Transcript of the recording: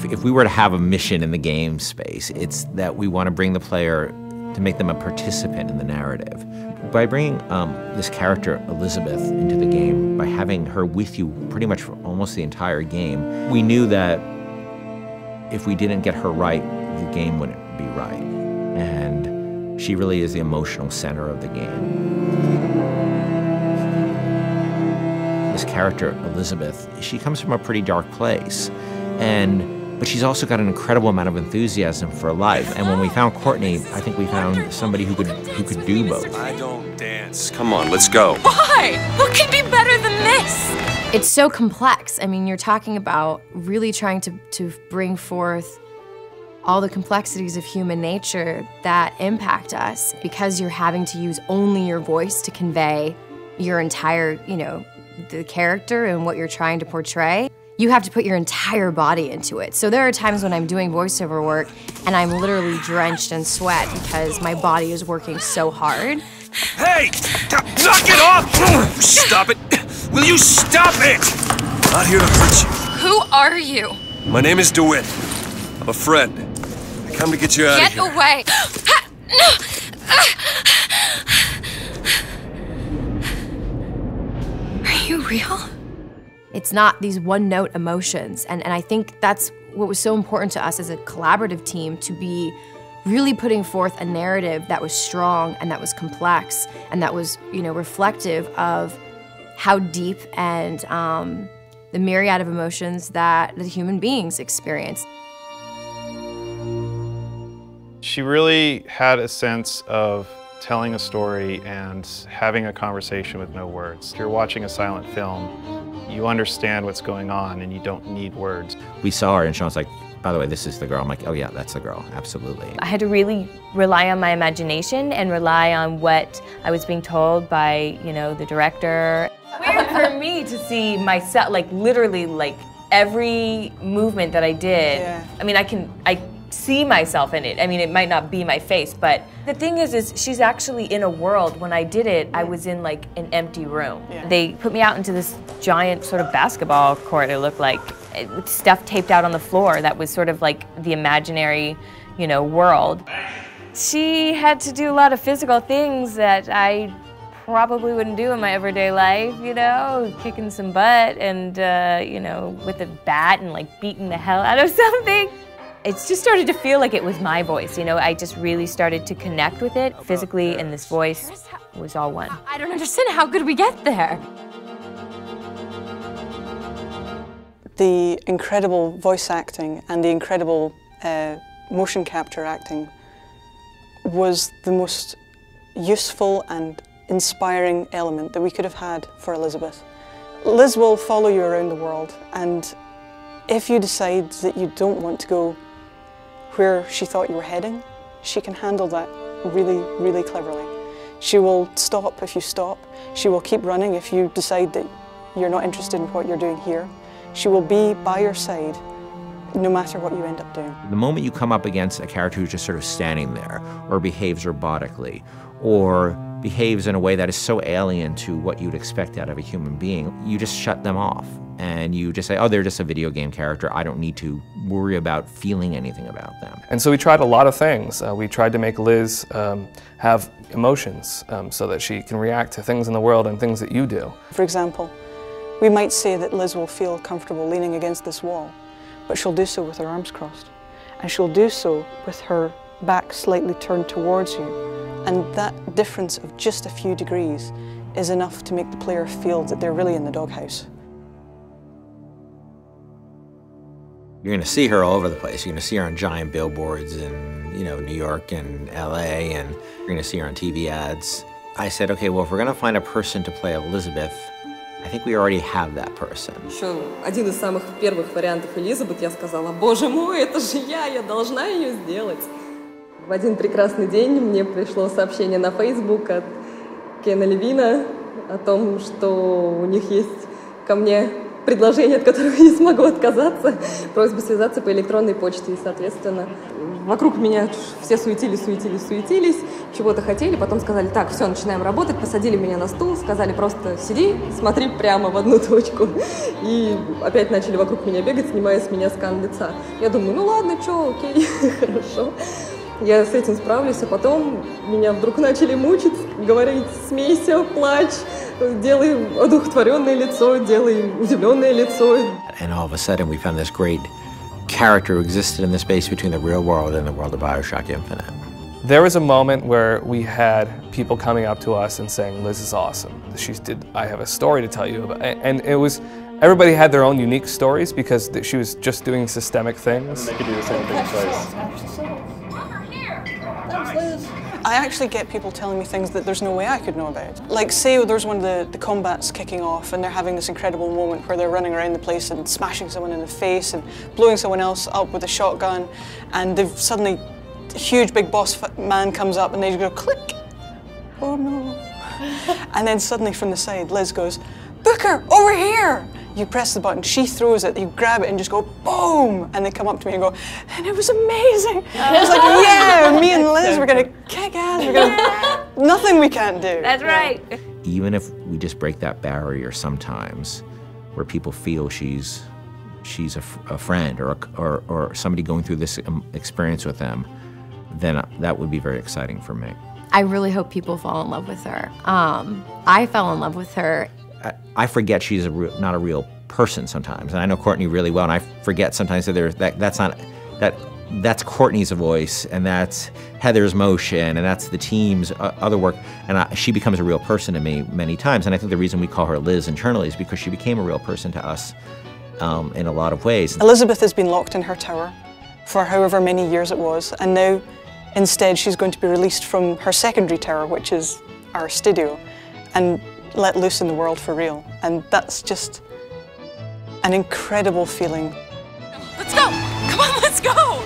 If we were to have a mission in the game space, it's that we want to bring the player to make them a participant in the narrative. By bringing this character, Elizabeth, into the game, by having her with you pretty much for almost the entire game, we knew that if we didn't get her right, the game wouldn't be right. And she really is the emotional center of the game. This character, Elizabeth, she comes from a pretty dark place, but she's also got an incredible amount of enthusiasm for life. And when we found Courtney, I think we found somebody who could do both. I don't dance. Come on, let's go. Why? What could be better than this? It's so complex. I mean, you're talking about really trying to bring forth all the complexities of human nature that impact us, because you're having to use only your voice to convey your entire, the character and what you're trying to portray. You have to put your entire body into it. So there are times when I'm doing voiceover work and I'm literally drenched in sweat because my body is working so hard. Hey! Knock it off! Stop it! Will you stop it? I'm not here to hurt you. Who are you? My name is DeWitt. I'm a friend. I come to get you out of here. Get away! Are you real? It's not these one-note emotions, and I think that's what was so important to us as a collaborative team, to be really putting forth a narrative that was strong and that was complex and that was, reflective of how deep and the myriad of emotions that the human beings experience. She really had a sense of telling a story and having a conversation with no words. If you're watching a silent film, you understand what's going on and you don't need words. We saw her and Sean's like, by the way, this is the girl. I'm like, oh yeah, that's the girl, absolutely. I had to really rely on my imagination and rely on what I was being told by, the director. Weird for me to see myself, literally, every movement that I did. Yeah. I mean, I see myself in it. I mean, it might not be my face, but the thing is she's actually in a world. When I did it, I was in an empty room. Yeah. They put me out into this giant sort of basketball court, it looked like, with stuff taped out on the floor that was sort of like the imaginary, world. She had to do a lot of physical things that I probably wouldn't do in my everyday life, kicking some butt and, with a bat and beating the hell out of something. It just started to feel like it was my voice, I just really started to connect with it physically, and this voice was all one. I don't understand, how could we get there? The incredible voice acting and the incredible motion capture acting was the most useful and inspiring element that we could have had for Elizabeth. Liz will follow you around the world, and if you decide that you don't want to go where she thought you were heading, she can handle that really, really cleverly. She will stop if you stop. She will keep running if you decide that you're not interested in what you're doing here. She will be by your side no matter what you end up doing. The moment you come up against a character who's just sort of standing there, or behaves robotically, or behaves in a way that is so alien to what you'd expect out of a human being, you just shut them off. And you just say, oh, they're just a video game character. I don't need to worry about feeling anything about them. And so we tried a lot of things. We tried to make Liz have emotions so that she can react to things in the world and things that you do. For example, we might say that Liz will feel comfortable leaning against this wall, but she'll do so with her arms crossed. And she'll do so with her back slightly turned towards you. And that difference of just a few degrees is enough to make the player feel that they're really in the doghouse. You're going to see her all over the place. You're going to see her on giant billboards in, New York and LA, and you're going to see her on TV ads. I said, okay, well, if we're going to find a person to play Elizabeth, I think we already have that person. Еще один из самых первых вариантов Элизабет, я сказала, боже мой, это же я должна ее сделать. В один прекрасный день мне пришло сообщение на Facebook от Кена Левина о том, что у них есть ко мне предложение, от которого я не смогу отказаться. Просьба связаться по электронной почте. И, соответственно, вокруг меня все суетились, чего-то хотели. Потом сказали, так, все, начинаем работать. Посадили меня на стул, сказали, просто сиди, смотри прямо в одну точку. И опять начали вокруг меня бегать, снимая с меня скан лица. Я думаю, ну ладно, что, окей, хорошо. Я с этим справлюсь, а потом меня вдруг начали мучить, говорить, смейся, плачь, делай одухотворенное лицо, делай удивленное лицо. And all of a sudden we found this great character who existed in the space between the real world and the world of Bioshock Infinite. There was a moment where we had people coming up to us and saying, Liz is awesome. I have a story to tell you about. And it was, everybody had their own unique stories because she was just doing systemic things. They could do the same thing twice. I actually get people telling me things that there's no way I could know about. Like, say there's one of the combat's kicking off and they're having this incredible moment where they're running around the place and smashing someone in the face and blowing someone else up with a shotgun, and they've suddenly, a huge big boss man comes up and they just go click. Oh no. And then suddenly from the side, Liz goes, Booker, over here! You press the button, she throws it, you grab it and just go boom! And they come up to me and go, and it was amazing! I was like, yeah, me and Liz, we're gonna kick ass, we're gonna, nothing we can't do. That's right. Even if we just break that barrier sometimes, where people feel she's a friend or somebody going through this experience with them, then that would be very exciting for me. I really hope people fall in love with her. I fell in love with her. I forget she's not a real person sometimes, and I know Courtney really well, and I forget sometimes that that's Courtney's voice, and that's Heather's motion, and that's the team's other work, and she becomes a real person to me many times. And I think the reason we call her Liz internally is because she became a real person to us in a lot of ways. Elizabeth has been locked in her tower for however many years it was, and now instead she's going to be released from her secondary tower, which is our studio, and let loose in the world for real. And that's just an incredible feeling. Let's go! Come on, let's go!